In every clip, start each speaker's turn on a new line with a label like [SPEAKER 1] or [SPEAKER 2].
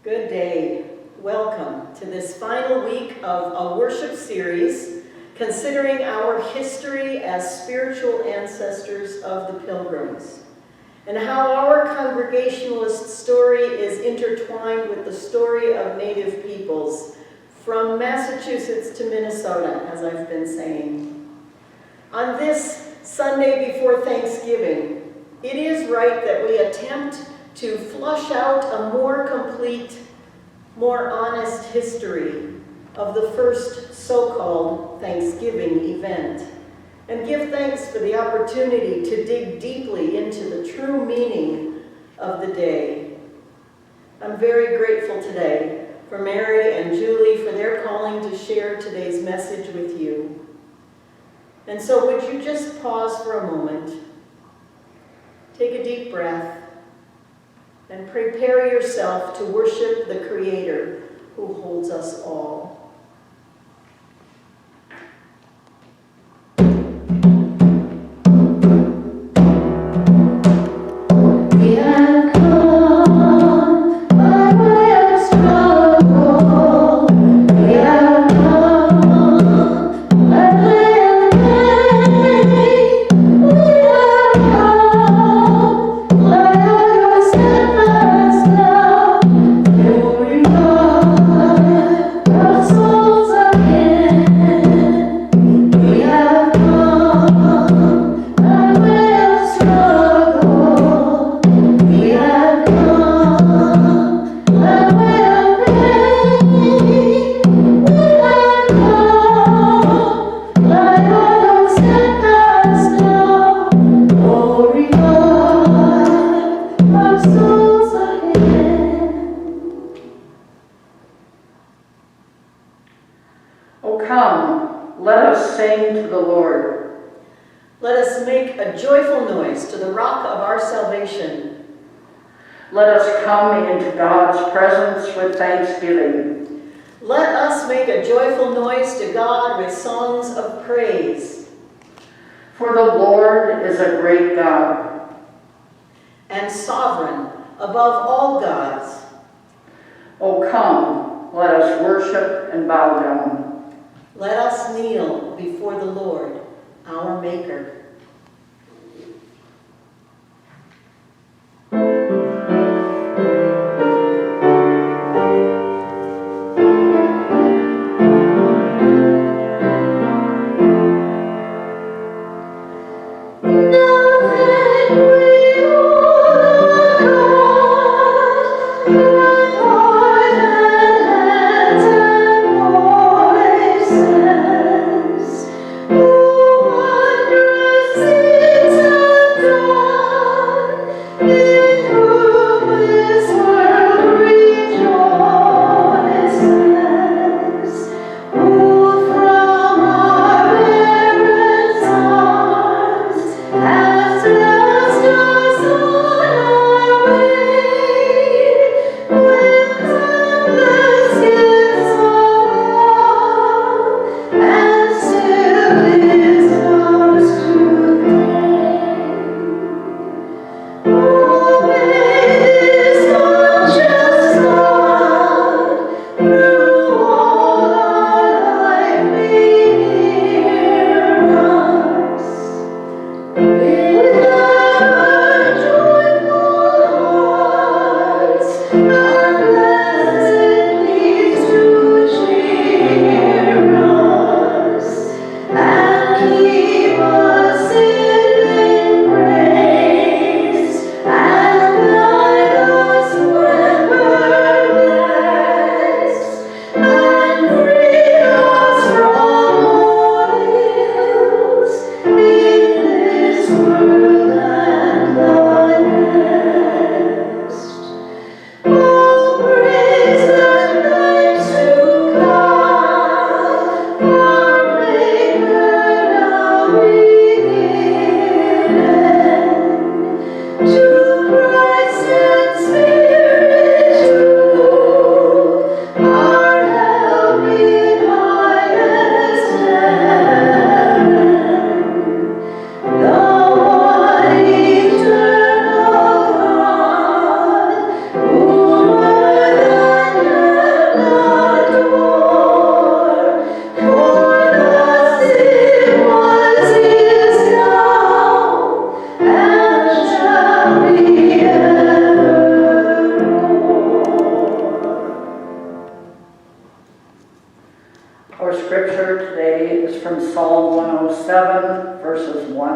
[SPEAKER 1] Good day. Welcome to this final week of a worship series considering our history as spiritual ancestors of the Pilgrims and how our Congregationalist story is intertwined with the story of Native peoples from Massachusetts to Minnesota, as I've been saying. On this Sunday before Thanksgiving, it is right that we attempt to flush out a more complete, more honest history of the first so-called Thanksgiving event, and give thanks for the opportunity to dig deeply into the true meaning of the day. I'm very grateful today for Mary and Julie for their calling to share today's message with you. And so would you just pause for a moment, take a deep breath, and prepare yourself to worship the Creator who holds us all.
[SPEAKER 2] Let us come into God's presence with thanksgiving.
[SPEAKER 1] Let us make a joyful noise to God with songs of praise.
[SPEAKER 2] For the Lord is a great God,
[SPEAKER 1] and sovereign above all gods.
[SPEAKER 2] O come, let us worship and bow down.
[SPEAKER 1] Let us kneel before the Lord, our Maker.
[SPEAKER 3] Wondrous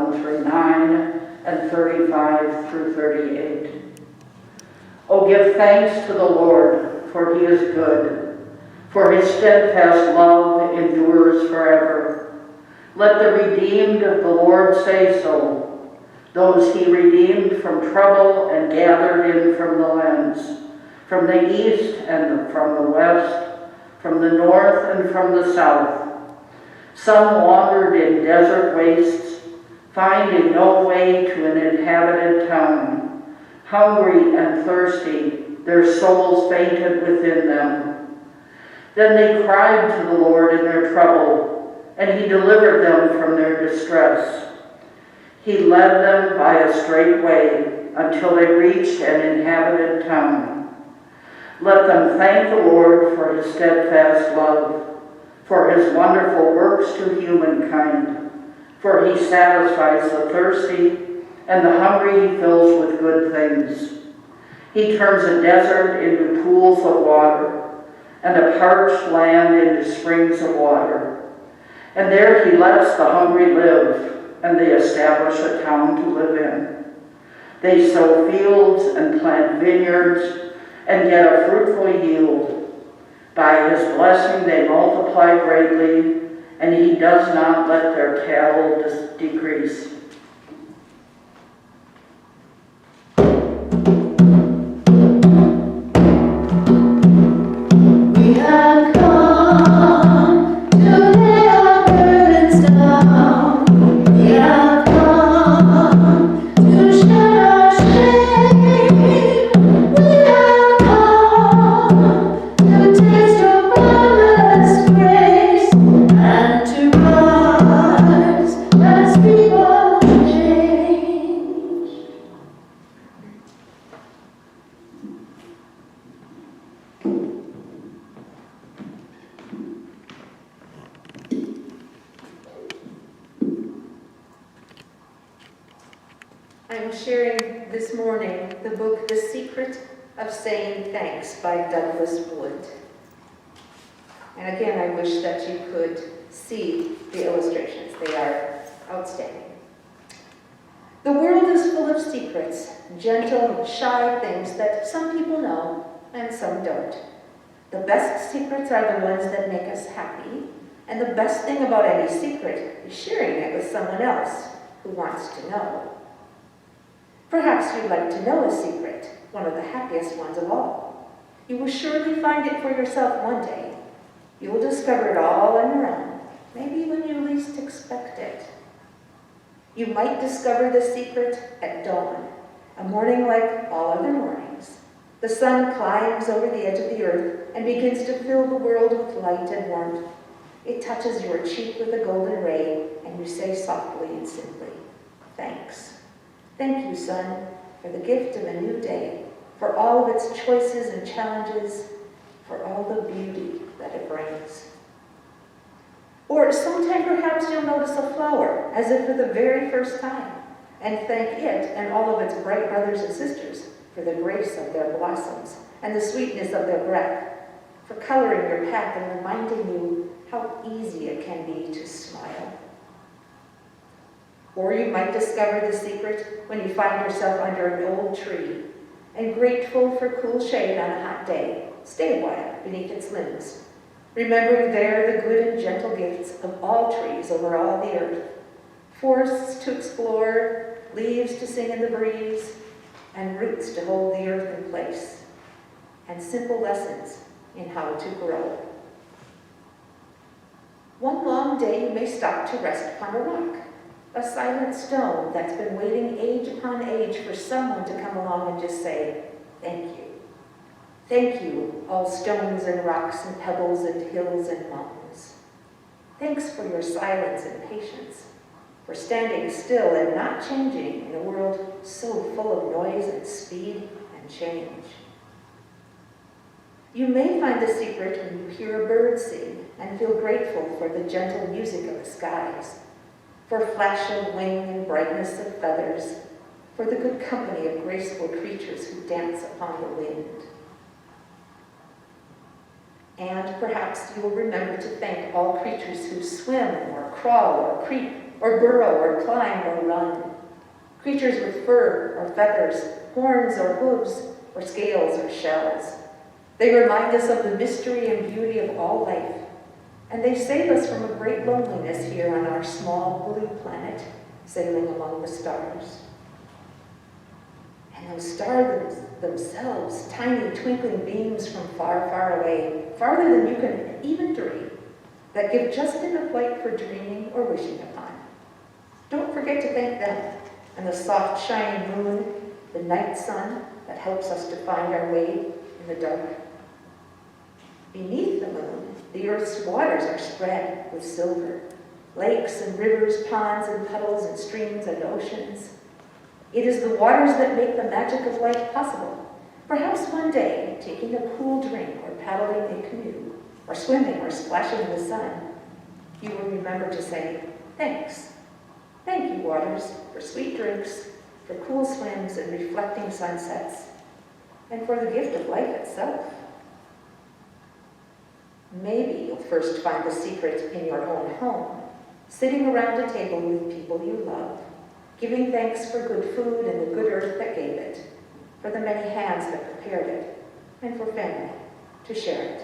[SPEAKER 2] 1 through 9 and 35 through 38. Oh, give thanks to the Lord, for he is good, for his steadfast love endures forever. Let the redeemed of the Lord say so, those he redeemed from trouble and gathered in from the lands, from the east and from the west, from the north and from the south. Some wandered in desert wastes, finding no way to an inhabited town. Hungry and thirsty, their souls fainted within them. Then they cried to the Lord in their trouble, and he delivered them from their distress. He led them by a straight way until they reached an inhabited town. Let them thank the Lord for his steadfast love, for his wonderful works to humankind, for he satisfies the thirsty, and the hungry he fills with good things. He turns a desert into pools of water, and a parched land into springs of water. And there he lets the hungry live, and they establish a town to live in. They sow fields and plant vineyards, and get a fruitful yield. By his blessing they multiply greatly, and he does not let their cattle decrease.
[SPEAKER 3] I'm sharing this morning the book, The Secret of Saying Thanks by Douglas Wood. And again, I wish that you could see the illustrations. They are outstanding. The world is full of secrets, gentle, shy things that some people know and some don't. The best secrets are the ones that make us happy, and the best thing about any secret is sharing it with someone else who wants to know. Perhaps you'd like to know a secret, one of the happiest ones of all. You will surely find it for yourself one day. You will discover it all on your own, maybe when you least expect it. You might discover the secret at dawn, a morning like all other mornings. The sun climbs over the edge of the earth and begins to fill the world with light and warmth. It touches your cheek with a golden ray, and you say softly and simply, "Thanks. Thank you, sun, for the gift of a new day, for all of its choices and challenges, for all the beauty that it brings." Or sometime perhaps you'll notice a flower, as if for the very first time, and thank it and all of its bright brothers and sisters for the grace of their blossoms and the sweetness of their breath, for coloring your path and reminding you how easy it can be to smile. Or you might discover the secret when you find yourself under an old tree and grateful for cool shade on a hot day. Stay a while beneath its limbs, remembering there the good and gentle gifts of all trees over all the earth, forests to explore, leaves to sing in the breeze, and roots to hold the earth in place, and simple lessons in how to grow. One long day you may stop to rest upon a rock, a silent stone that's been waiting age upon age for someone to come along and just say, "Thank you. Thank you, all stones and rocks and pebbles and hills and mountains. Thanks for your silence and patience, for standing still and not changing in a world so full of noise and speed and change." You may find the secret when you hear a bird sing and feel grateful for the gentle music of the skies, for flash of wing and brightness of feathers, for the good company of graceful creatures who dance upon the wind. And perhaps you will remember to thank all creatures who swim or crawl or creep or burrow or climb or run. Creatures with fur or feathers, horns or hooves, or scales or shells. They remind us of the mystery and beauty of all life, and they save us from a great loneliness here on our small blue planet, sailing among the stars. And those stars themselves, tiny twinkling beams from far, far away, farther than you can even dream, that give just enough light for dreaming or wishing upon. Don't forget to thank them, and the soft, shining moon, the night sun that helps us to find our way in the dark. Beneath the moon, the earth's waters are spread with silver. Lakes and rivers, ponds and puddles and streams and oceans. It is the waters that make the magic of life possible. Perhaps one day, taking a cool drink or paddling a canoe, or swimming or splashing in the sun, you will remember to say, thanks. Thank you, waters, for sweet drinks, for cool swims and reflecting sunsets, and for the gift of life itself. Maybe you'll first find the secret in your own home, sitting around a table with people you love, giving thanks for good food and the good earth that gave it, for the many hands that prepared it, and for family to share it.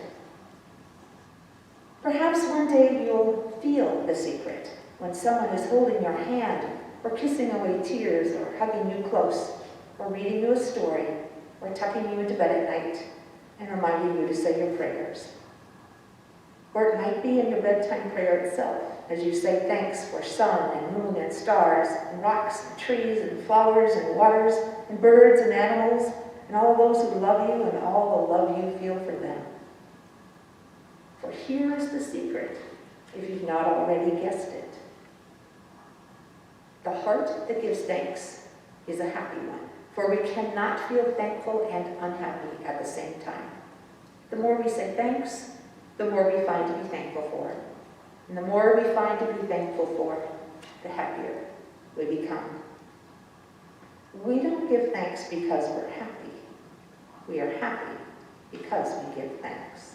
[SPEAKER 3] Perhaps one day you'll feel the secret when someone is holding your hand, or kissing away tears, or hugging you close, or reading you a story, or tucking you into bed at night, and reminding you to say your prayers. Or it might be in your bedtime prayer itself, as you say thanks for sun and moon and stars, and rocks and trees and flowers and waters, and birds and animals, and all those who love you and all the love you feel for them. For here is the secret, if you've not already guessed it. The heart that gives thanks is a happy one, for we cannot feel thankful and unhappy at the same time. The more we say thanks, the more we find to be thankful for. And the more we find to be thankful for, the happier we become. We don't give thanks because we're happy. We are happy because we give thanks.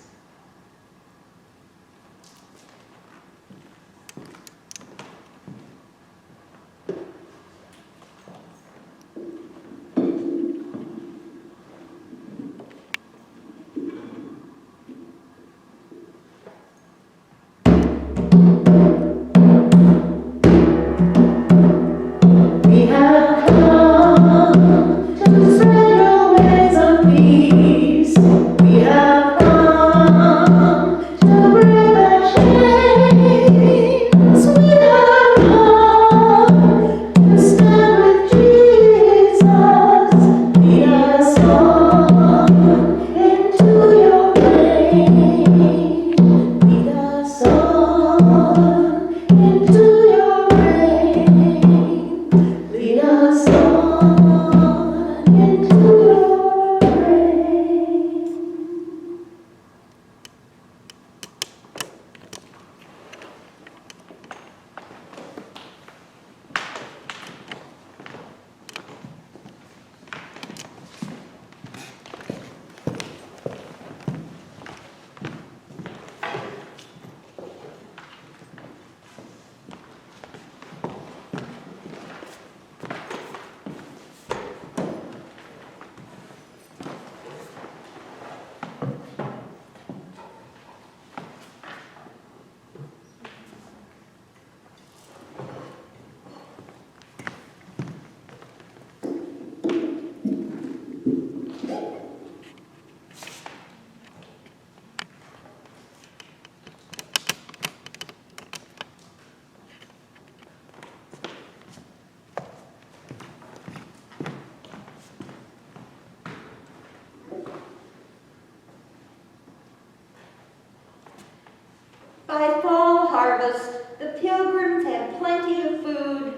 [SPEAKER 4] By fall harvest, the Pilgrims had plenty of food.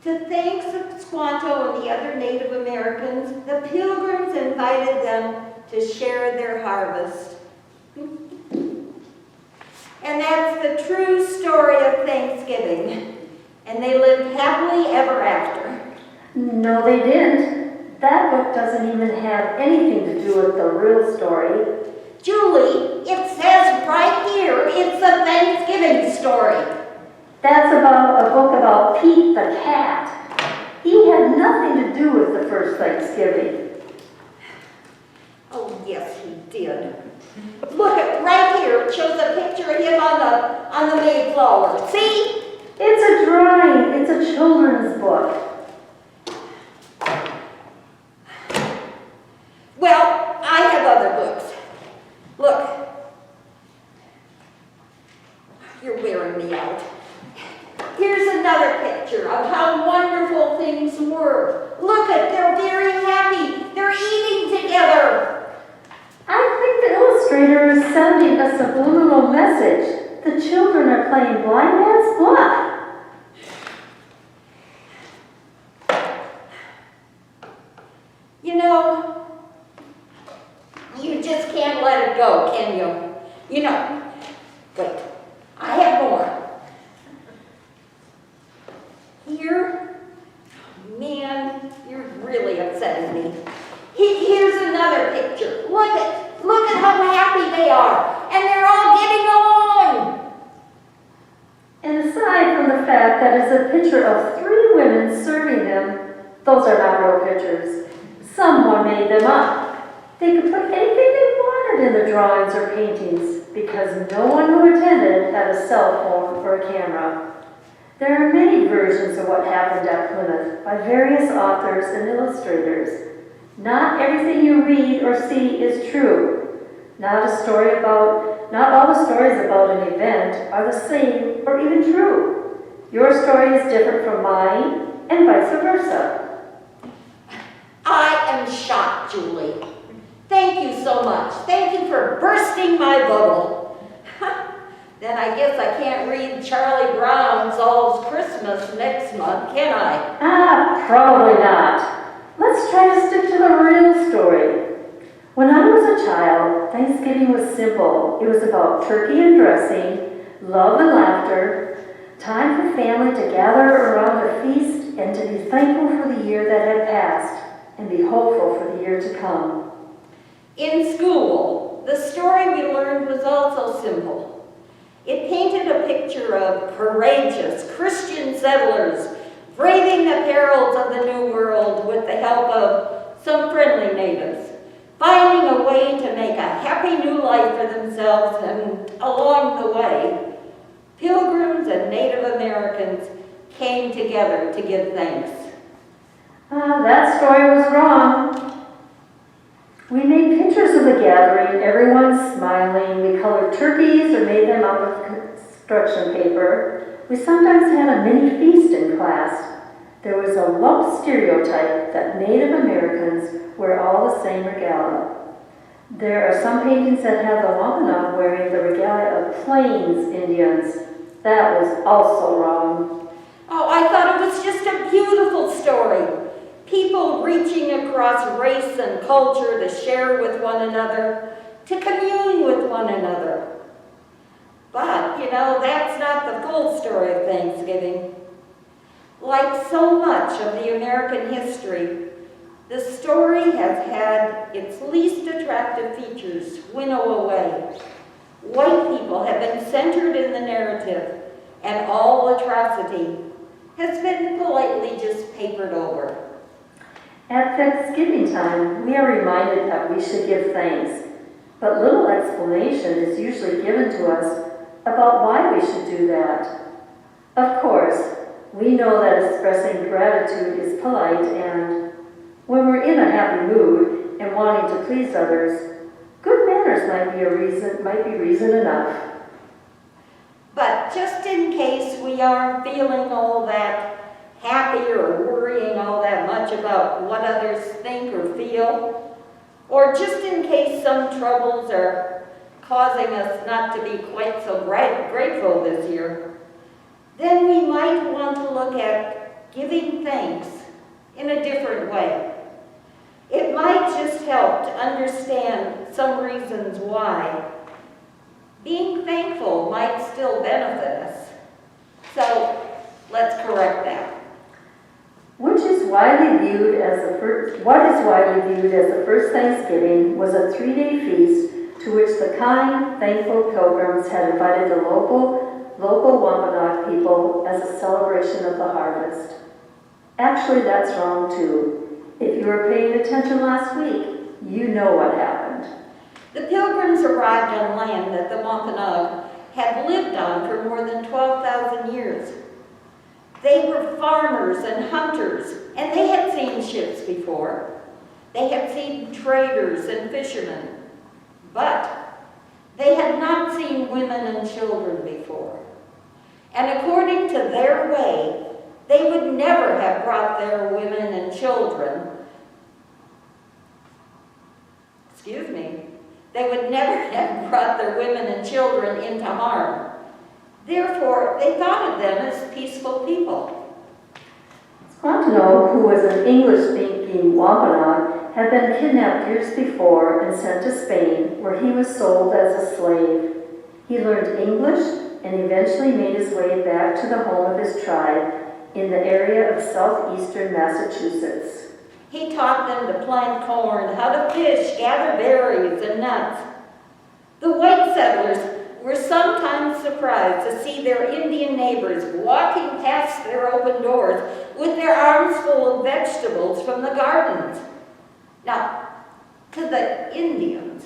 [SPEAKER 4] To thank Squanto and the other Native Americans, the Pilgrims invited them to share their harvest. And that's the true story of Thanksgiving. And they lived happily ever after.
[SPEAKER 5] No, they didn't. That book doesn't even have anything to do with the real story.
[SPEAKER 4] Julie, it says right here, it's a Thanksgiving story.
[SPEAKER 5] That's about a book about Pete the cat. He had nothing to do with the first Thanksgiving.
[SPEAKER 4] Oh, yes, he did. Look, right here, it shows a picture of him on the Mayflower. See?
[SPEAKER 5] It's a drawing. It's a children's book.
[SPEAKER 4] Well, I have other books. Look. You're wearing me out. Here's another picture of how wonderful things were. Look at, they're very happy. They're eating together.
[SPEAKER 5] I think the illustrator is sending a subliminal message. The children are playing blind man's bluff.
[SPEAKER 4] You know, you just can't let it go, can you? You know, wait, I have more. Here, man, you're really upsetting me. Here's another picture. Look at how happy they are, and they're all getting along.
[SPEAKER 5] And aside from the fact that it's a picture of 3 women serving them, those are not real pictures. Someone made them up. They could put anything they wanted in the drawings or paintings because no one who attended had a cell phone or a camera. There are many versions of what happened at Plymouth by various authors and illustrators. Not everything you read or see is true. Not all the stories about an event are the same or even true. Your story is different from mine and vice versa.
[SPEAKER 4] I am shocked, Julie. Thank you so much. Thank you for bursting my bubble. Then I guess I can't read Charlie Brown Solves Christmas next month, can I?
[SPEAKER 5] Probably not. Let's try to stick to the real story. When I was a child, Thanksgiving was simple. It was about turkey and dressing, love and laughter, time for family to gather around a feast and to be thankful for the year that had passed and be hopeful for the year to come.
[SPEAKER 4] In school, the story we learned was also simple. It painted a picture of courageous Christian settlers braving the perils of the New World with the help of some friendly natives, finding a way to make a happy new life for themselves, and along the way, Pilgrims and Native Americans came together to give thanks.
[SPEAKER 5] That story was wrong. We made pictures of the gathering, everyone smiling. We colored turkeys or made them out of construction paper. We sometimes had a mini feast in class. There was a lump stereotype that Native Americans wear all the same regalia. There are some paintings that have the Wampanoag wearing the regalia of Plains Indians. That was also wrong.
[SPEAKER 4] Oh, I thought it was just a beautiful story. People reaching across race and culture to share with one another, to commune with one another. But, you know, that's not the full story of Thanksgiving. Like so much of the American history, the story has had its least attractive features winnow away. White people have been centered in the narrative, and all atrocity has been politely just papered over.
[SPEAKER 5] At Thanksgiving time, we are reminded that we should give thanks, but little explanation is usually given to us about why we should do that. Of course, we know that expressing gratitude is polite, and when we're in a happy mood and wanting to please others, good manners might be reason enough.
[SPEAKER 4] But just in case we aren't feeling all that happy or worrying all that much about what others think or feel, or just in case some troubles are causing us not to be quite so grateful this year, then we might want to look at giving thanks in a different way. It might just help to understand some reasons why being thankful might still benefit us. So let's correct that.
[SPEAKER 5] What is widely viewed as the first Thanksgiving was a 3-day feast to which the kind, thankful pilgrims had invited the local local Wampanoag people as a celebration of the harvest. Actually, that's wrong too. If you were paying attention last week, you know what happened.
[SPEAKER 4] The Pilgrims arrived on land that the Wampanoag had lived on for more than 12,000 years. They were farmers and hunters, and they had seen ships before. They had seen traders and fishermen, but they had not seen women and children before. And according to their way, they would never have brought their women and children, they would never have brought their women and children into harm. Therefore, they thought of them as peaceful people.
[SPEAKER 5] Squanto, who was an English-speaking Wampanoag, had been kidnapped years before and sent to Spain, where he was sold as a slave. He learned English and eventually made his way back to the home of his tribe in the area of southeastern Massachusetts.
[SPEAKER 4] He taught them to plant corn, how to fish, gather berries and nuts. The white settlers were sometimes surprised to see their Indian neighbors walking past their open doors with their arms full of vegetables from the gardens. Now, to the Indians,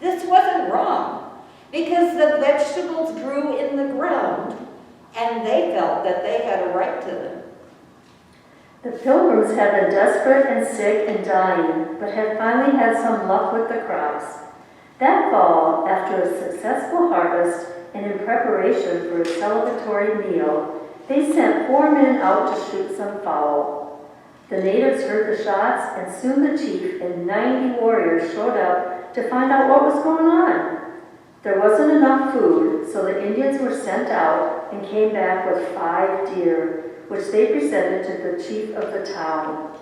[SPEAKER 4] this wasn't wrong, because the vegetables grew in the ground, and they felt that they had a right to them.
[SPEAKER 5] The Pilgrims had been desperate and sick and dying, but had finally had some luck with the crops. That fall, after a successful harvest and in preparation for a celebratory meal, they sent 4 men out to shoot some fowl. The natives heard the shots, and soon the chief and 90 warriors showed up to find out what was going on. There wasn't enough food, so the Indians were sent out and came back with 5 deer, which they presented to the chief of the town.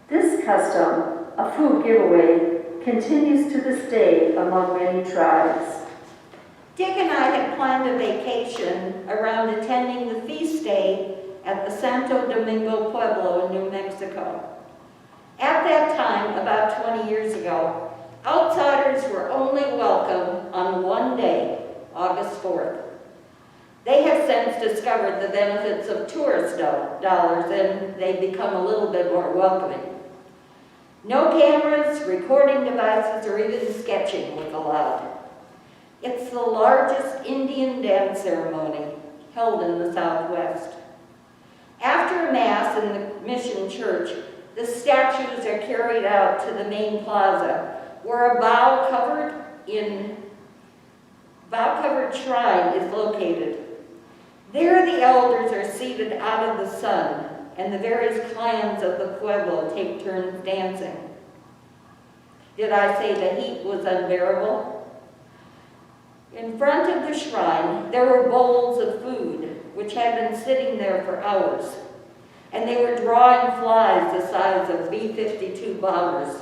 [SPEAKER 5] This custom, a food giveaway, continues to this day among many tribes.
[SPEAKER 4] Dick and I had planned a vacation around attending the feast day at the Santo Domingo Pueblo in New Mexico. At that time, about 20 years ago, outsiders were only welcome on one day, August 4th. They have since discovered the benefits of tourist dollars, and they become a little bit more welcoming. No cameras, recording devices, or even sketching was allowed. It's the largest Indian dance ceremony held in the Southwest. After Mass in the Mission Church, the statues are carried out to the main plaza, where a bough-covered shrine is located. There the elders are seated out of the sun, and the various clans of the Pueblo take turns dancing. Did I say the heat was unbearable? In front of the shrine, there were bowls of food, which had been sitting there for hours, and they were drawing flies the size of B-52 bombers.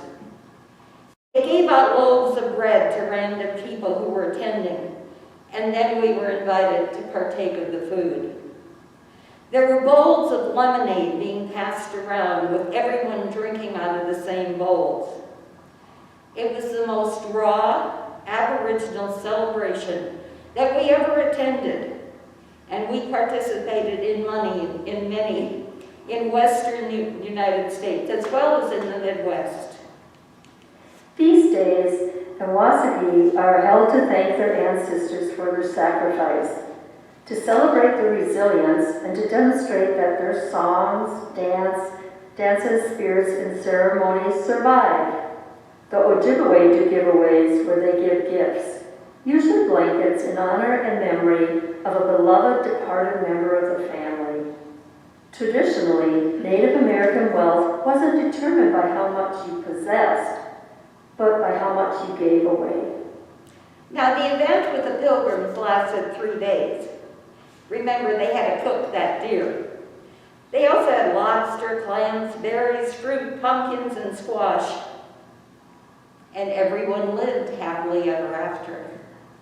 [SPEAKER 4] They gave out loaves of bread to random people who were attending, and then we were invited to partake of the food. There were bowls of lemonade being passed around, with everyone drinking out of the same bowls. It was the most raw, Aboriginal celebration that we ever attended, and we participated in many in Western United States, as well as in the Midwest.
[SPEAKER 5] Feast days and Wasagi are held to thank their ancestors for their sacrifice, to celebrate their resilience, and to demonstrate that their songs, dances, spirits, and ceremonies survive. The Ojibwe do giveaways where they give gifts, usually blankets in honor and memory of a beloved departed member of the family. Traditionally, Native American wealth wasn't determined by how much you possessed, but by how much you gave away.
[SPEAKER 4] Now, the event with the Pilgrims lasted 3 days. Remember, they had to cook that deer. They also had lobster, clams, berries, fruit, pumpkins, and squash. And everyone lived happily ever after.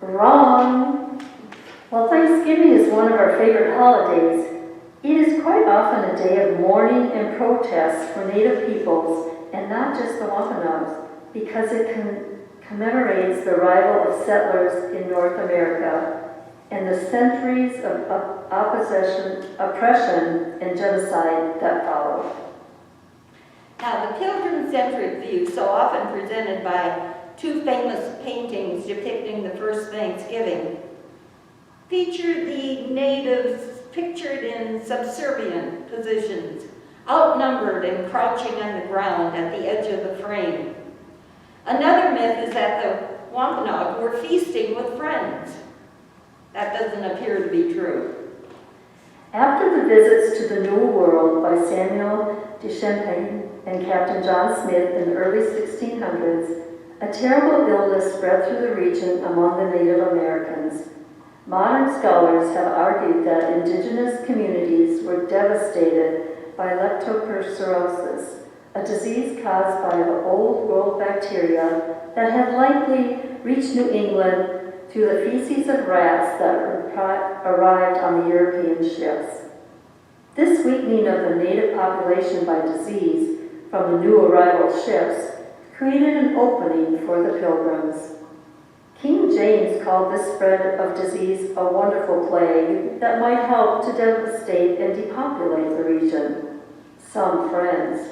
[SPEAKER 5] Wrong! While Thanksgiving is one of our favorite holidays, it is quite often a day of mourning and protest for Native peoples, and not just the Wampanoags, because it commemorates the arrival of settlers in North America and the centuries of oppression, and genocide that followed.
[SPEAKER 4] Now, the pilgrim-centric view, so often presented by two famous paintings depicting the first Thanksgiving, featured the natives pictured in subservient positions, outnumbered and crouching on the ground at the edge of the frame. Another myth is that the Wampanoag were feasting with friends. That doesn't appear to be true.
[SPEAKER 5] After the visits to the New World by Samuel de Champlain and Captain John Smith in the early 1600s, a terrible illness spread through the region among the Native Americans. Modern scholars have argued that indigenous communities were devastated by leptospirosis, a disease caused by the Old World bacteria that had likely reached New England through the feces of rats that arrived on the European ships. This weakening of the native population by disease from the new arrival ships created an opening for the Pilgrims. King James called this spread of disease a wonderful plague that might help to devastate and depopulate the region. Some friends.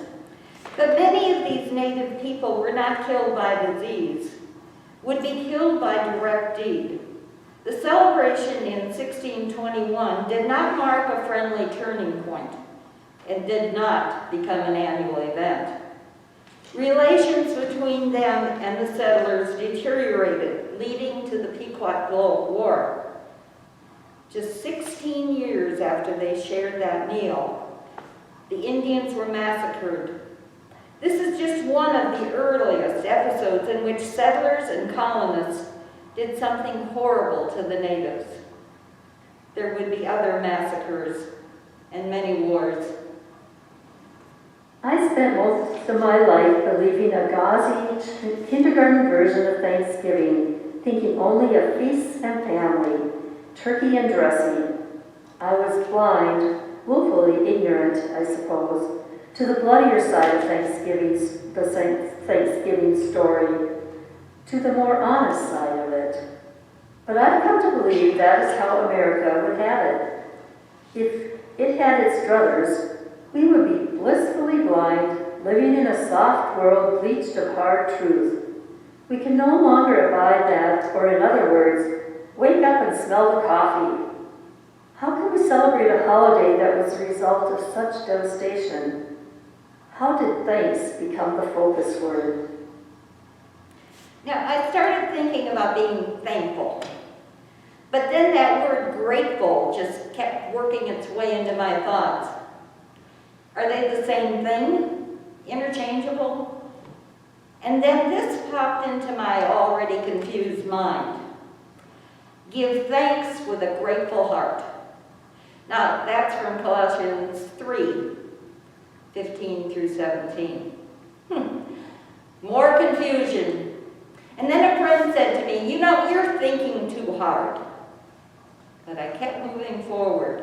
[SPEAKER 4] But many of these native people were not killed by disease, would be killed by direct deed. The celebration in 1621 did not mark a friendly turning point and did not become an annual event. Relations between them and the settlers deteriorated, leading to the Pequot War. Just 16 years after they shared that meal, the Indians were massacred. This is just one of the earliest episodes in which settlers and colonists did something horrible to the natives. There would be other massacres and many wars.
[SPEAKER 5] I spent most of my life believing a gauzy kindergarten version of Thanksgiving, thinking only of feasts and family, turkey and dressing. I was blind, willfully ignorant, I suppose, to the bloodier side of the Thanksgiving story, to the more honest side of it. But I've come to believe that is how America would have it. If it had its druthers, we would be blissfully blind, living in a soft world bleached of hard truth. We can no longer abide that, or in other words, wake up and smell the coffee. How can we celebrate a holiday that was the result of such devastation? How did thanks become the focus word?
[SPEAKER 4] Now, I started thinking about being thankful, but then that word grateful just kept working its way into my thoughts. Are they the same thing? Interchangeable? And then this popped into my already confused mind. Give thanks with a grateful heart. Now, that's from Colossians 3, 15 through 17. More confusion. And then a friend said to me, you're thinking too hard. But I kept moving forward.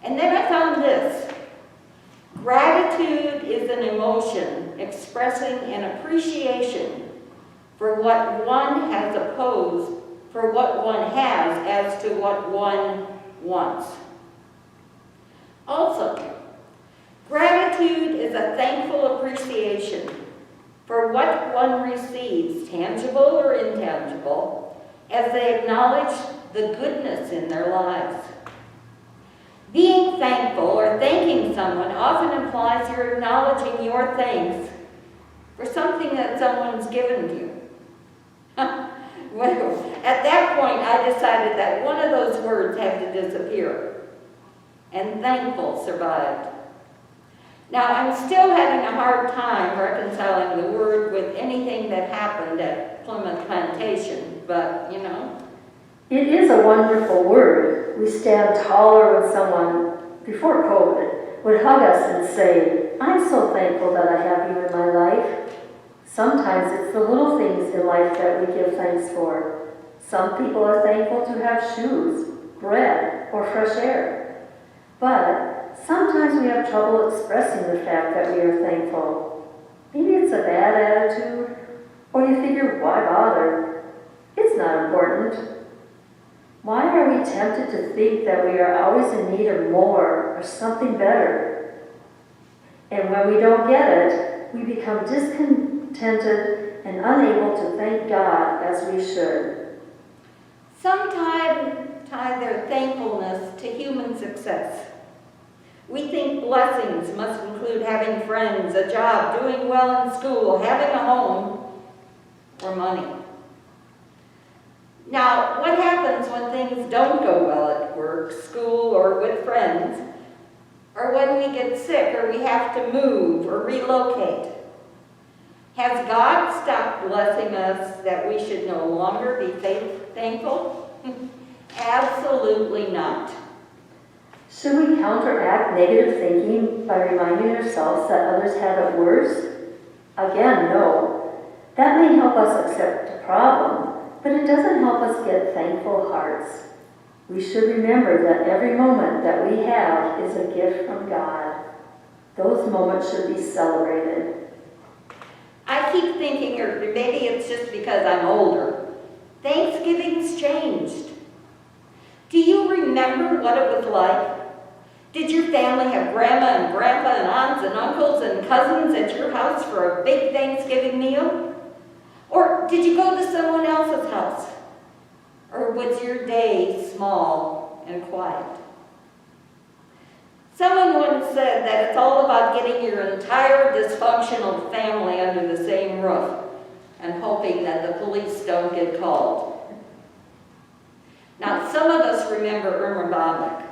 [SPEAKER 4] And then I found this. Gratitude is an emotion expressing an appreciation for what one has as to what one wants. Also, gratitude is a thankful appreciation for what one receives, tangible or intangible, as they acknowledge the goodness in their lives. Being thankful or thanking someone often implies you're acknowledging your thanks for something that someone's given you. Well, at that point, I decided that one of those words had to disappear, and thankful survived. Now, I'm still having a hard time reconciling the word with anything that happened at Plymouth Plantation, but,
[SPEAKER 5] It is a wonderful word. We stand taller when someone, before COVID, would hug us and say, I'm so thankful that I have you in my life. Sometimes it's the little things in life that we give thanks for. Some people are thankful to have shoes, bread, or fresh air. But sometimes we have trouble expressing the fact that we are thankful. Maybe it's a bad attitude, or you figure, why bother? It's not important. Why are we tempted to think that we are always in need of more or something better? And when we don't get it, we become discontented and unable to thank God as we should.
[SPEAKER 4] Some tie their thankfulness to human success. We think blessings must include having friends, a job, doing well in school, having a home, or money. Now, what happens when things don't go well at work, school, or with friends, or when we get sick, or we have to move, or relocate? Has God stopped blessing us that we should no longer be thankful? Absolutely not.
[SPEAKER 5] Should we counteract negative thinking by reminding ourselves that others have it worse? Again, no. That may help us accept the problem, but it doesn't help us get thankful hearts. We should remember that every moment that we have is a gift from God. Those moments should be celebrated.
[SPEAKER 4] I keep thinking, or maybe it's just because I'm older, Thanksgiving's changed. Do you remember what it was like? Did your family have grandma and grandpa and aunts and uncles and cousins at your house for a big Thanksgiving meal? Or did you go to someone else's house? Or was your day small and quiet? Someone once said that it's all about getting your entire dysfunctional family under the same roof and hoping that the police don't get called. Now, some of us remember Irma Bobick,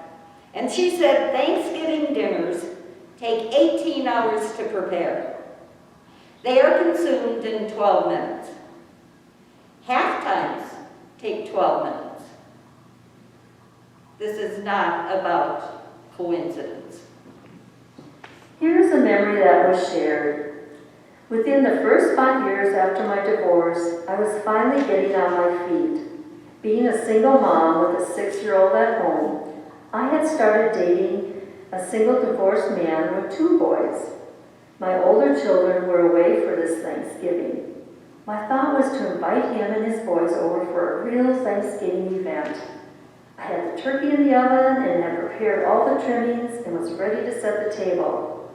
[SPEAKER 4] and she said Thanksgiving dinners take 18 hours to prepare. They are consumed in 12 minutes. Half times take 12 minutes. This is not about coincidence.
[SPEAKER 5] Here's a memory that was shared. Within the first 5 years after my divorce, I was finally getting on my feet. Being a single mom with a 6-year-old at home, I had started dating a single divorced man with 2 boys. My older children were away for this Thanksgiving. My thought was to invite him and his boys over for a real Thanksgiving event. I had the turkey in the oven and had prepared all the trimmings and was ready to set the table.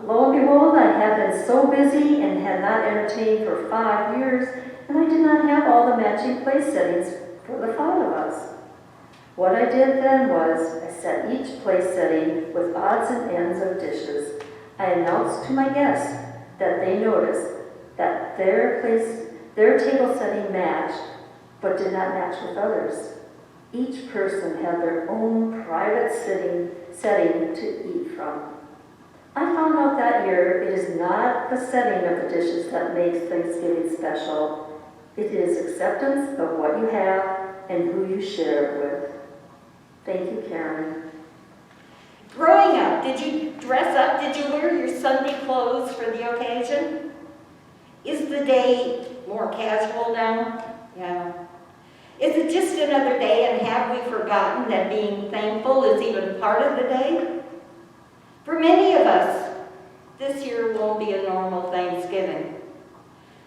[SPEAKER 5] Lo and behold, I had been so busy and had not entertained for 5 years, and I did not have all the matching place settings for the 5 of us. What I did then was, I set each place setting with odds and ends of dishes. I announced to my guests that they noticed that their table setting matched, but did not match with others. Each person had their own private setting to eat from. I found out that year it is not the setting of the dishes that makes Thanksgiving special. It is acceptance of what you have and who you share it with. Thank you, Karen.
[SPEAKER 4] Growing up, did you dress up? Did you wear your Sunday clothes for the occasion? Is the day more casual now? Yeah. Is it just another day, and have we forgotten that being thankful is even part of the day? For many of us, this year won't be a normal Thanksgiving.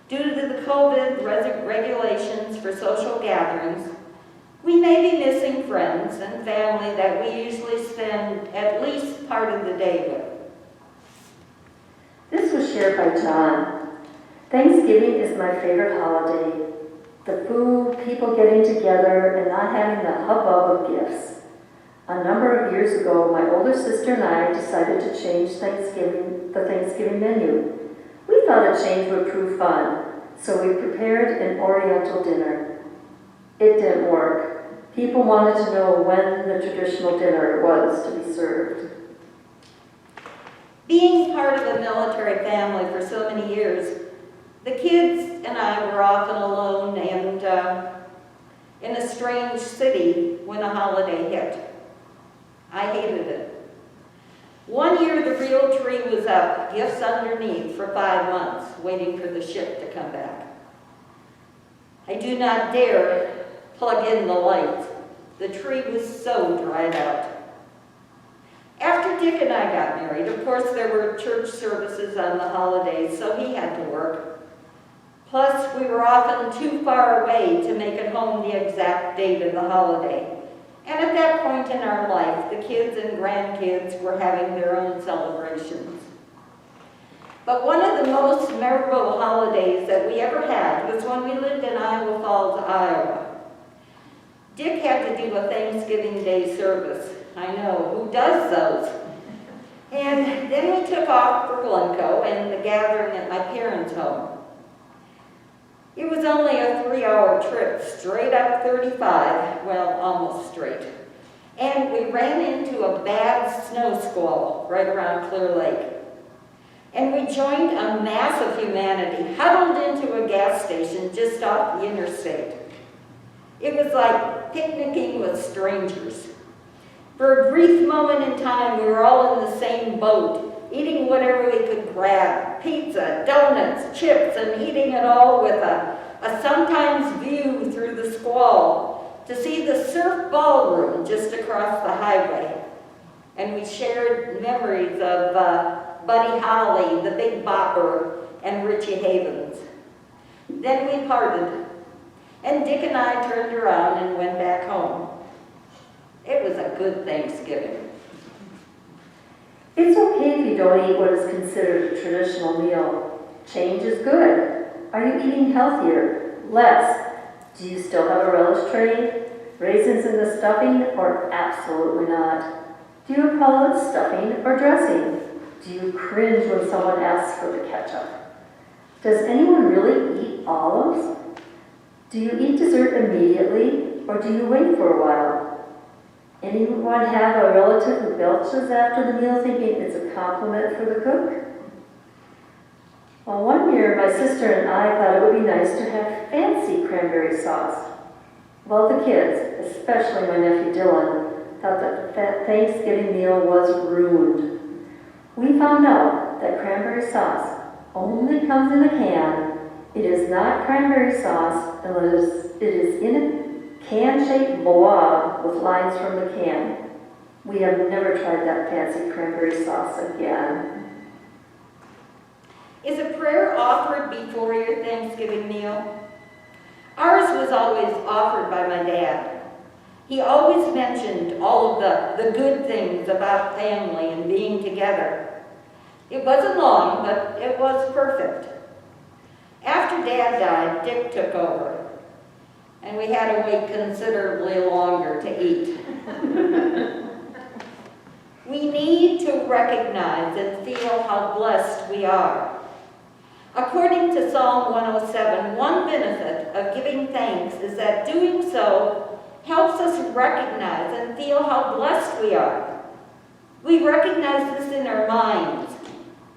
[SPEAKER 4] Due to the COVID regulations for social gatherings, we may be missing friends and family that we usually spend at least part of the day with.
[SPEAKER 5] This was shared by John. Thanksgiving is my favorite holiday. The food, people getting together, and not having the hubbub of gifts. A number of years ago, my older sister and I decided to change the Thanksgiving menu. We thought a change would prove fun, so we prepared an Oriental dinner. It didn't work. People wanted to know when the traditional dinner was to be served.
[SPEAKER 4] Being part of a military family for so many years, the kids and I were often alone and in a strange city when a holiday hit. I hated it. One year the real tree was up, gifts underneath for 5 months, waiting for the ship to come back. I do not dare plug in the lights. The tree was so dried out. After Dick and I got married, of course there were church services on the holidays, so he had to work. Plus, we were often too far away to make it home the exact date of the holiday. And at that point in our life, the kids and grandkids were having their own celebrations. But one of the most memorable holidays that we ever had was when we lived in Iowa Falls, Iowa. Dick had to do a Thanksgiving Day service. I know, who does those? And then we took off for Glencoe and the gathering at my parents' home. It was only a 3-hour trip, straight up 35, well, almost straight. And we ran into a bad snow squall right around Clear Lake. And we joined a mass of humanity huddled into a gas station just off the interstate. It was like picnicking with strangers. For a brief moment in time, we were all in the same boat, eating whatever we could grab, pizza, donuts, chips, and eating it all with a sometimes view through the squall to see the surf ballroom just across the highway. And we shared memories of Buddy Holly, the Big Bopper, and Richie Havens. Then we parted, and Dick and I turned around and went back home. It was a good Thanksgiving.
[SPEAKER 5] It's okay if you don't eat what is considered a traditional meal. Change is good. Are you eating healthier? Less? Do you still have a relish tray? Raisins in the stuffing, or absolutely not? Do you call it stuffing or dressing? Do you cringe when someone asks for the ketchup? Does anyone really eat olives? Do you eat dessert immediately, or do you wait for a while? Anyone have a relative who belches after the meal thinking it's a compliment for the cook? Well, one year my sister and I thought it would be nice to have fancy cranberry sauce. Well, the kids, especially my nephew Dylan, thought that Thanksgiving meal was ruined. We found out that cranberry sauce only comes in a can. It is not cranberry sauce unless it is in a can-shaped blob with lines from the can. We have never tried that fancy cranberry sauce again.
[SPEAKER 4] Is a prayer offered before your Thanksgiving meal? Ours was always offered by my dad. He always mentioned all of the good things about family and being together. It wasn't long, but it was perfect. After Dad died, Dick took over, and we had to wait considerably longer to eat. We need to recognize and feel how blessed we are. According to Psalm 107, one benefit of giving thanks is that doing so helps us recognize and feel how blessed we are. We recognize this in our minds,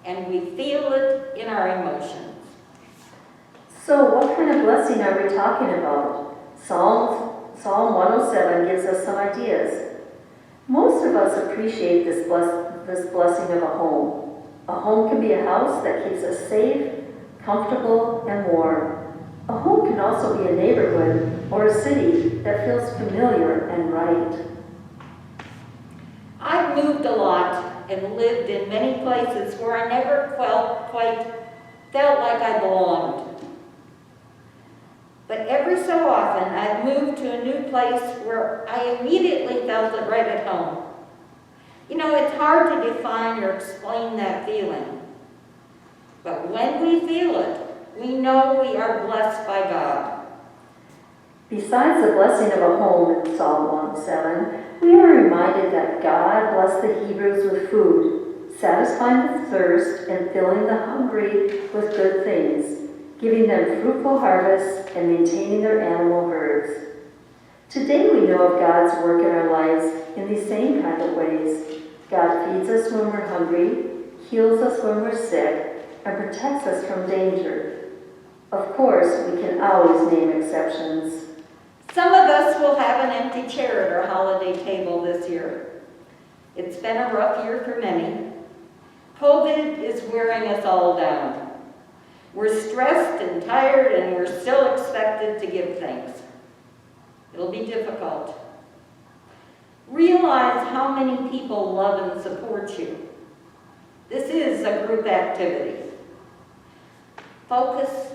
[SPEAKER 4] and we feel it in our emotions.
[SPEAKER 5] So what kind of blessing are we talking about? Psalm 107 gives us some ideas. Most of us appreciate this blessing of a home. A home can be a house that keeps us safe, comfortable, and warm. A home can also be a neighborhood or a city that feels familiar and right.
[SPEAKER 4] I've moved a lot and lived in many places where I never quite felt like I belonged. But every so often, I've moved to a new place where I immediately felt it right at home. You know, it's hard to define or explain that feeling. But when we feel it, we know we are blessed by God.
[SPEAKER 5] Besides the blessing of a home in Psalm 107, we are reminded that God blessed the Hebrews with food, satisfying the thirst and filling the hungry with good things, giving them fruitful harvests and maintaining their animal herds. Today we know of God's work in our lives in these same kind of ways. God feeds us when we're hungry, heals us when we're sick, and protects us from danger. Of course, we can always name exceptions.
[SPEAKER 4] Some of us will have an empty chair at our holiday table this year. It's been a rough year for many. COVID is wearing us all down. We're stressed and tired, and we're still expected to give thanks. It'll be difficult. Realize how many people love and support you. This is a group activity. Focus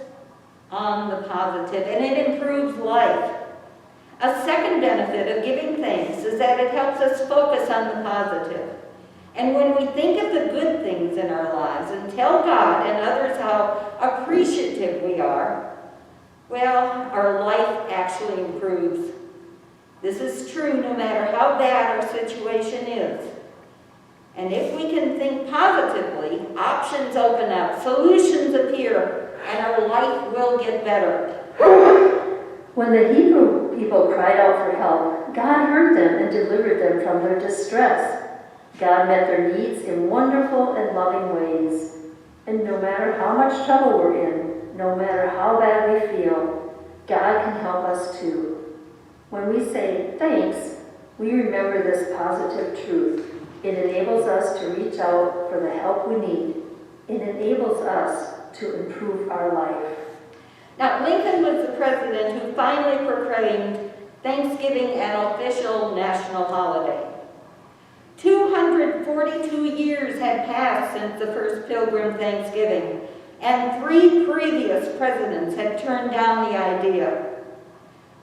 [SPEAKER 4] on the positive, and it improves life. A second benefit of giving thanks is that it helps us focus on the positive. And when we think of the good things in our lives and tell God and others how appreciative we are, well, our life actually improves. This is true no matter how bad our situation is. And if we can think positively, options open up, solutions appear, and our life will get better.
[SPEAKER 5] When the Hebrew people cried out for help, God heard them and delivered them from their distress. God met their needs in wonderful and loving ways. And no matter how much trouble we're in, no matter how bad we feel, God can help us too. When we say thanks, we remember this positive truth. It enables us to reach out for the help we need. It enables us to improve our life.
[SPEAKER 4] Now, Lincoln was the president who finally proclaimed Thanksgiving an official national holiday. 242 years had passed since the first Pilgrim Thanksgiving, and 3 previous presidents had turned down the idea.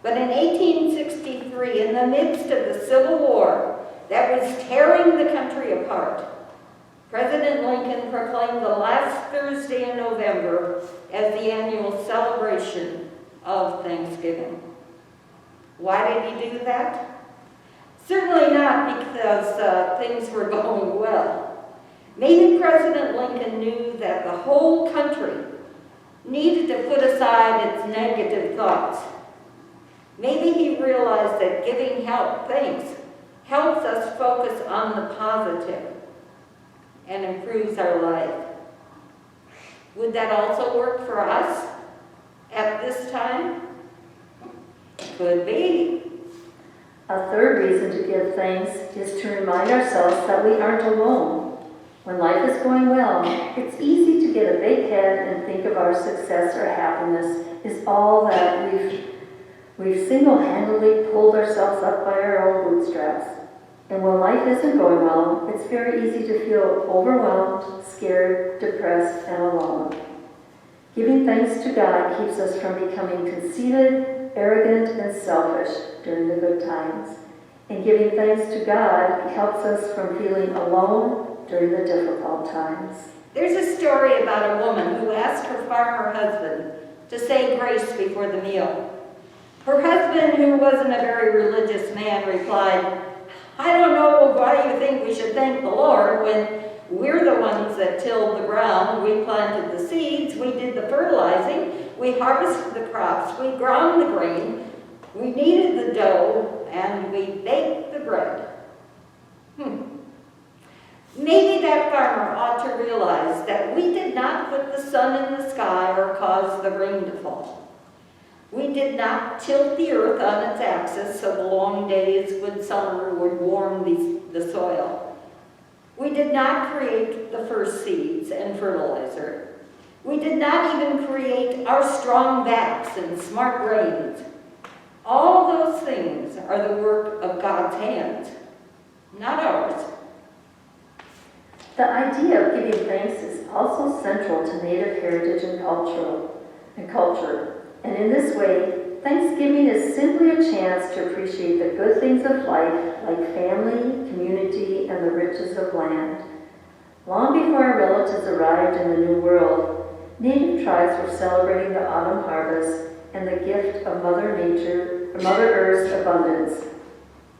[SPEAKER 4] But in 1863, in the midst of the Civil War that was tearing the country apart, President Lincoln proclaimed the last Thursday in November as the annual celebration of Thanksgiving. Why did he do that? Certainly not because things were going well. Maybe President Lincoln knew that the whole country needed to put aside its negative thoughts. Maybe he realized that giving thanks helps us focus on the positive and improves our life. Would that also work for us at this time? Could be.
[SPEAKER 5] A third reason to give thanks is to remind ourselves that we aren't alone. When life is going well, it's easy to get a big head and think of our success or happiness is all that we've single-handedly pulled ourselves up by our own bootstraps. And when life isn't going well, it's very easy to feel overwhelmed, scared, depressed, and alone. Giving thanks to God keeps us from becoming conceited, arrogant, and selfish during the good times. And giving thanks to God helps us from feeling alone during the difficult times.
[SPEAKER 4] There's a story about a woman who asked her farmer husband to say grace before the meal. Her husband, who wasn't a very religious man, replied, "I don't know why you think we should thank the Lord when we're the ones that tilled the ground, we planted the seeds, we did the fertilizing, we harvested the crops, we ground the grain, we kneaded the dough, and we baked the bread." Maybe that farmer ought to realize that we did not put the sun in the sky or cause the rain to fall. We did not tilt the earth on its axis so the long days with summer would warm the soil. We did not create the first seeds and fertilizer. We did not even create our strong backs and smart brains. All those things are the work of God's hands, not ours.
[SPEAKER 5] The idea of giving thanks is also central to Native heritage and culture. And in this way, Thanksgiving is simply a chance to appreciate the good things of life, like family, community, and the riches of land. Long before our relatives arrived in the New World, Native tribes were celebrating the autumn harvest and the gift of Mother Earth's abundance.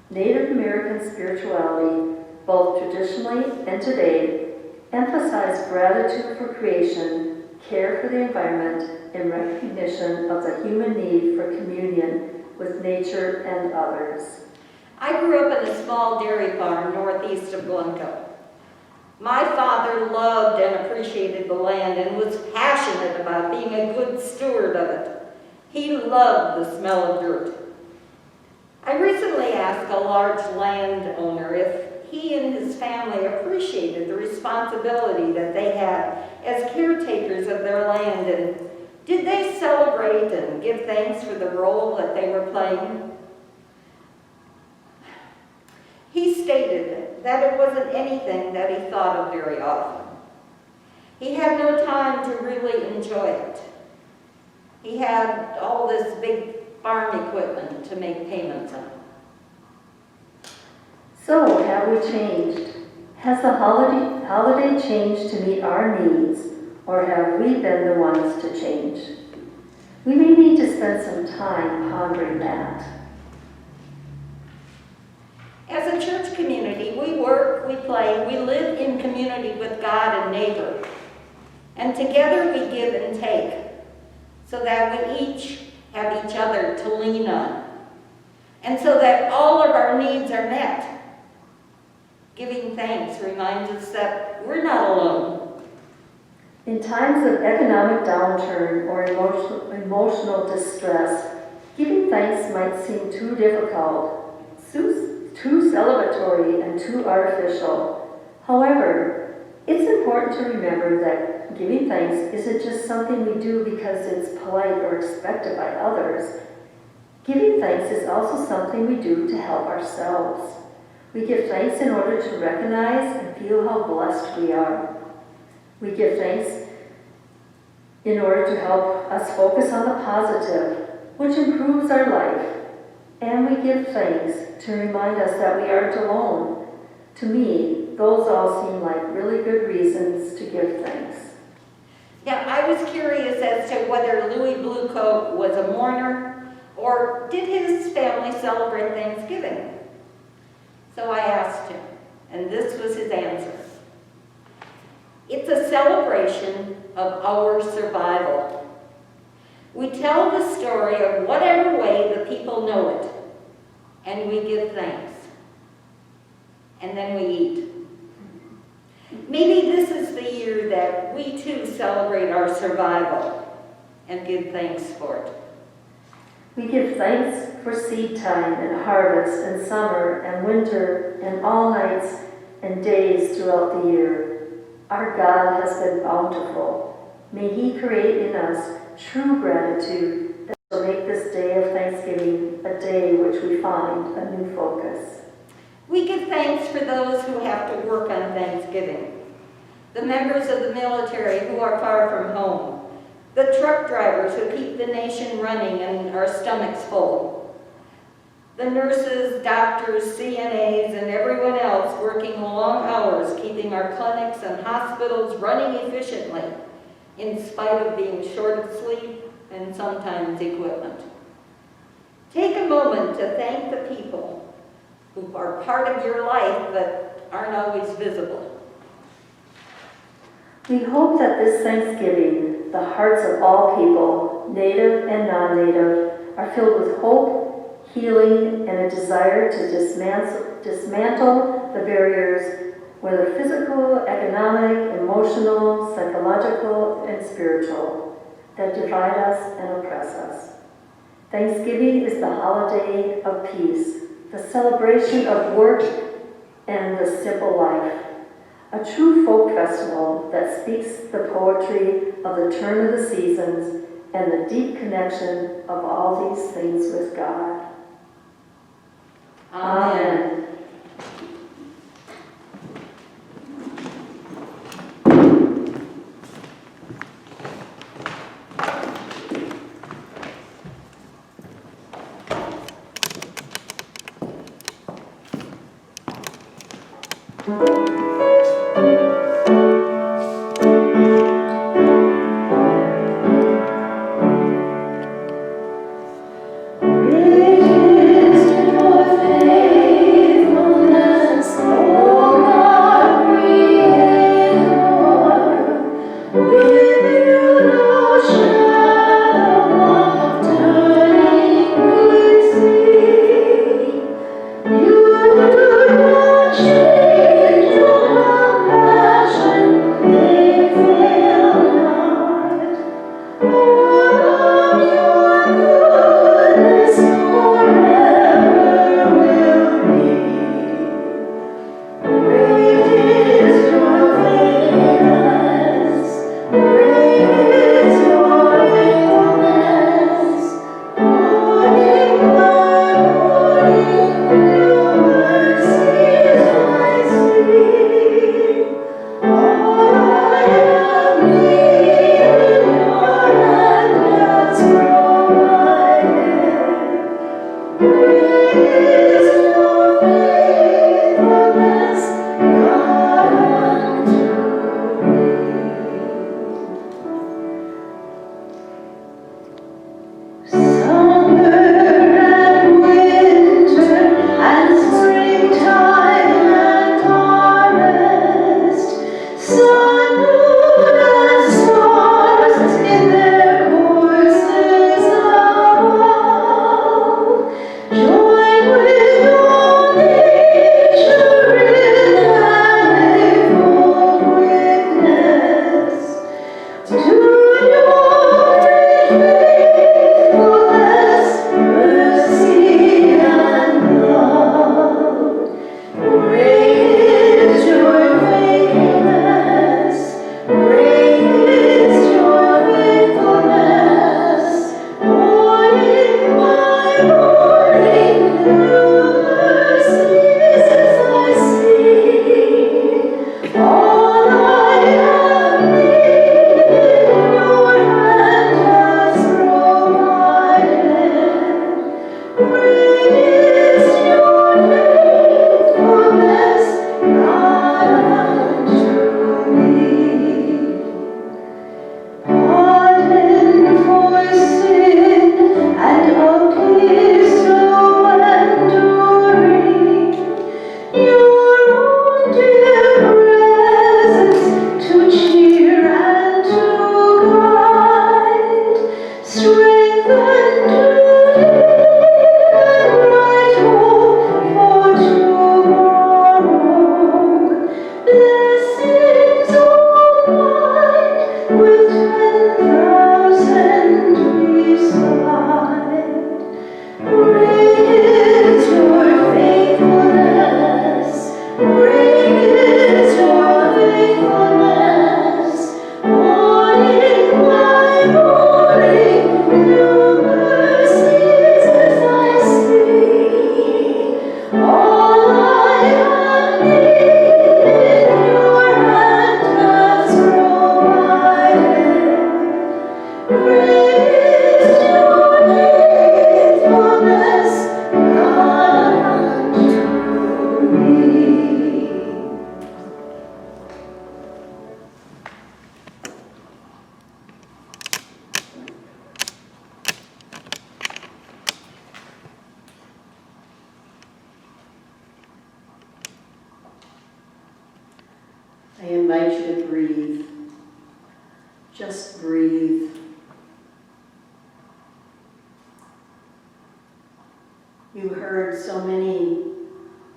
[SPEAKER 5] Native American spirituality, both traditionally and today, emphasized gratitude for creation, care for the environment, and recognition of the human need for communion with nature and others.
[SPEAKER 4] I grew up in a small dairy farm northeast of Blanco. My father loved and appreciated the land and was passionate about being a good steward of it. He loved the smell of dirt. I recently asked a large landowner if he and his family appreciated the responsibility that they had as caretakers of their land, and did they celebrate and give thanks for the role that they were playing? He stated that it wasn't anything that he thought of very often. He had no time to really enjoy it. He had all this big farm equipment to make payments on.
[SPEAKER 5] So, have we changed? Has the holiday changed to meet our needs, or have we been the ones to change? We may need to spend some time pondering that.
[SPEAKER 4] As a church community, we work, we play, we live in community with God and neighbor. And together we give and take, so that we each have each other to lean on, and so that all of our needs are met. Giving thanks reminds us that we're not alone.
[SPEAKER 5] In times of economic downturn or emotional distress, giving thanks might seem too difficult, too celebratory, and too artificial. However, it's important to remember that giving thanks isn't just something we do because it's polite or expected by others. Giving thanks is also something we do to help ourselves. We give thanks in order to recognize and feel how blessed we are. We give thanks in order to help us focus on the positive, which improves our life. And we give thanks to remind us that we aren't alone. To me, those all seem like really good reasons to give thanks.
[SPEAKER 4] Now, I was curious as to whether Louis Bluecoat was a mourner, or did his family celebrate Thanksgiving? So I asked him, and this was his answer. It's a celebration of our survival. We tell the story of whatever way the people know it, and we give thanks. And then we eat. Maybe this is the year that we too celebrate our survival and give thanks for it.
[SPEAKER 5] We give thanks for seed time and harvest and summer and winter and all nights and days throughout the year. Our God has been bountiful. May He create in us true gratitude that will make this day of Thanksgiving a day which we find a new focus.
[SPEAKER 4] We give thanks for those who have to work on Thanksgiving, the members of the military who are far from home, the truck drivers who keep the nation running and our stomachs full, the nurses, doctors, CNAs, and everyone else working long hours keeping our clinics and hospitals running efficiently in spite of being short of sleep and sometimes equipment. Take a moment to thank the people who are part of your life but aren't always visible.
[SPEAKER 5] We hope that this Thanksgiving, the hearts of all people, native and non-native, are filled with hope, healing, and a desire to dismantle the barriers, whether physical, economic, emotional, psychological, and spiritual, that divide us and oppress us. Thanksgiving is the holiday of peace, the celebration of work and the simple life. A true folk festival that speaks the poetry of the turn of the seasons and the deep connection of all these things with God. Amen.
[SPEAKER 6] You do not change.
[SPEAKER 1] You heard so many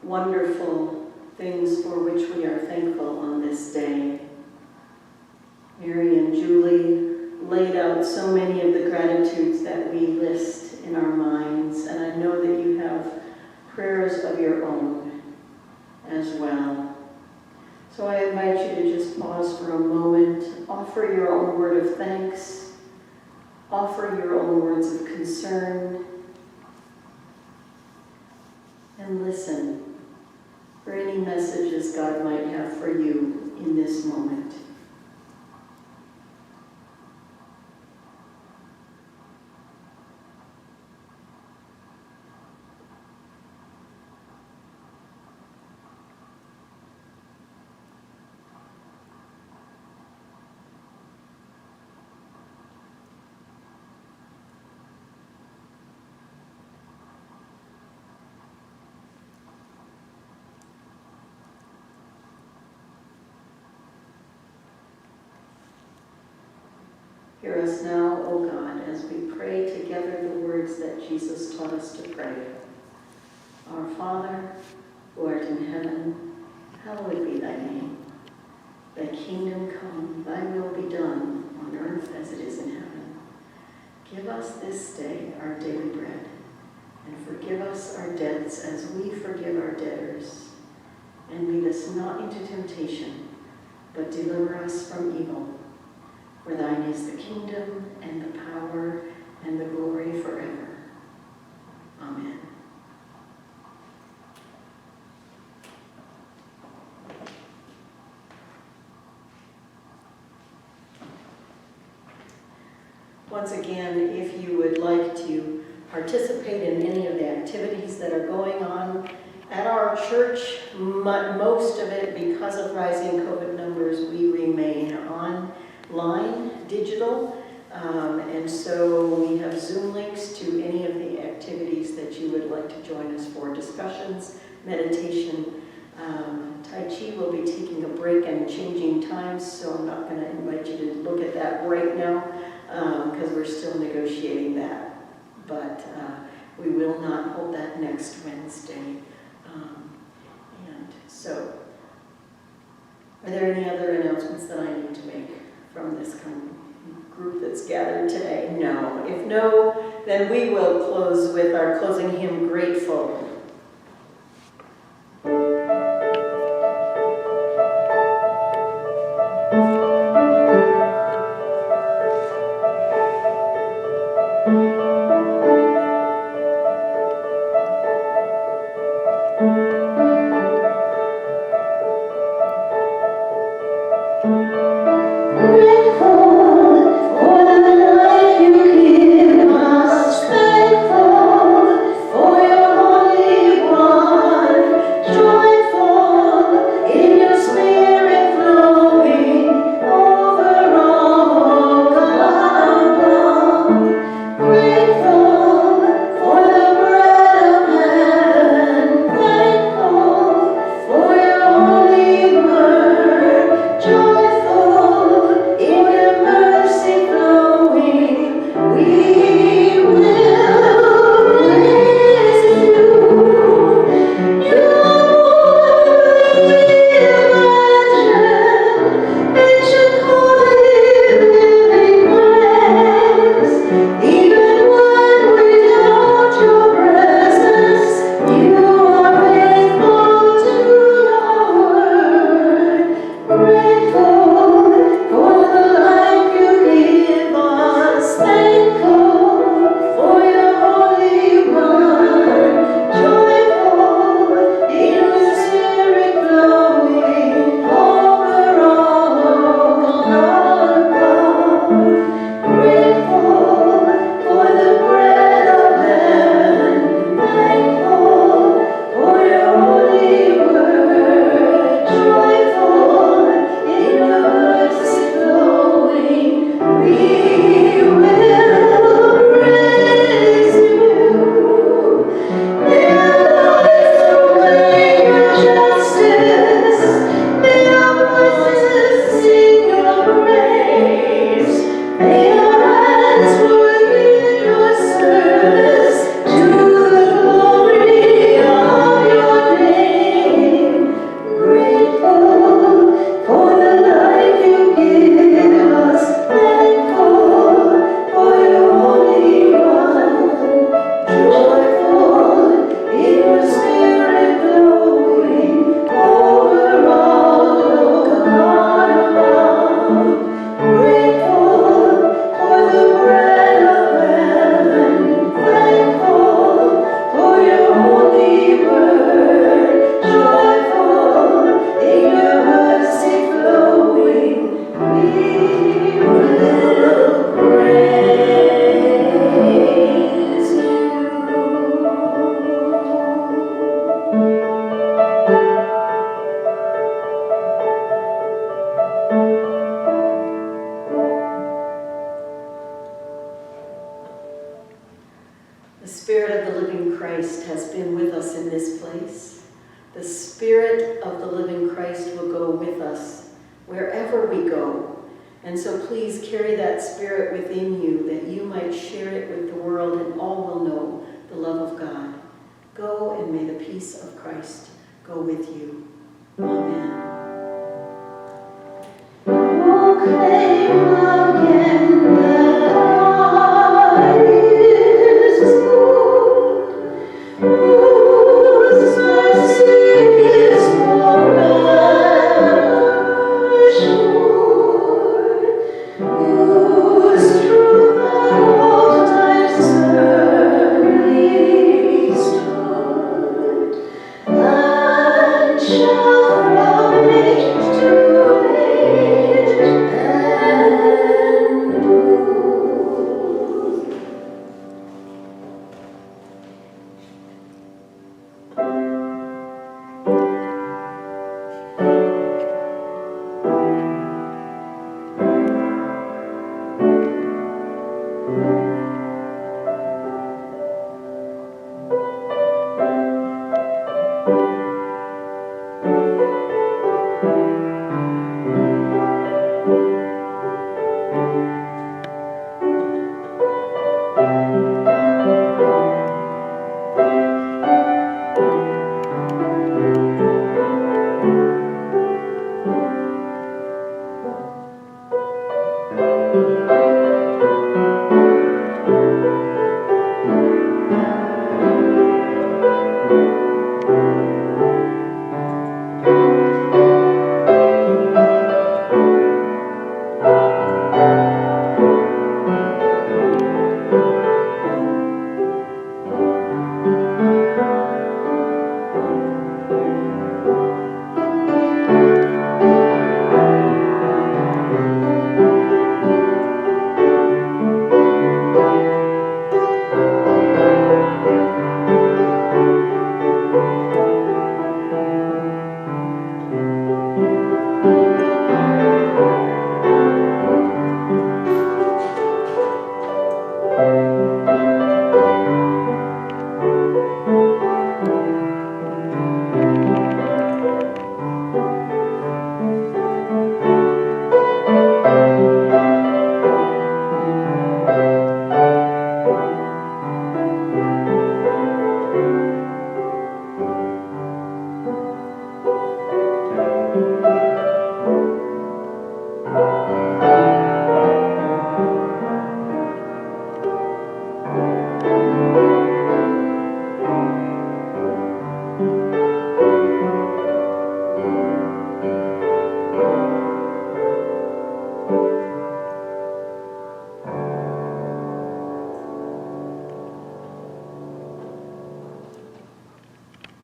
[SPEAKER 1] wonderful things for which we are thankful on this day. Mary and Julie laid out so many of the gratitudes that we list in our minds, and I know that you have prayers of your own as well. So I invite you to just pause for a moment, offer your own word of thanks, offer your own words of concern, and listen for any messages God might have for you in this moment. Hear us now, O God, as we pray together the words that Jesus taught us to pray. Our Father, who art in heaven, hallowed be thy name. Thy kingdom come, thy will be done, on earth as it is in heaven. Give us this day our daily bread, and forgive us our debts as we forgive our debtors. And lead us not into temptation, but deliver us from evil. For thine is the kingdom, and the power, and the glory forever. Amen. Once again, if you would like to participate in any of the activities that are going on at our church, most of it, because of rising COVID numbers, we remain online, digital, and so we have Zoom links to any of the activities that you would like to join us for. Discussions, meditation. Tai Chi will be taking a break and changing times, so I'm not going to invite you to look at that right now because we're still negotiating that. But we will not hold that next Wednesday. And so, are there any other announcements that I need to make from this group that's gathered today? No. If no, then we will close with our closing hymn, Grateful.
[SPEAKER 6] For your holy
[SPEAKER 1] The Spirit of the living Christ has been with us in this place. The Spirit of the living Christ will go with us wherever we go. And so please carry that Spirit within you that you might share it with the world and all will know the love of God. Go and may the peace of Christ go with you.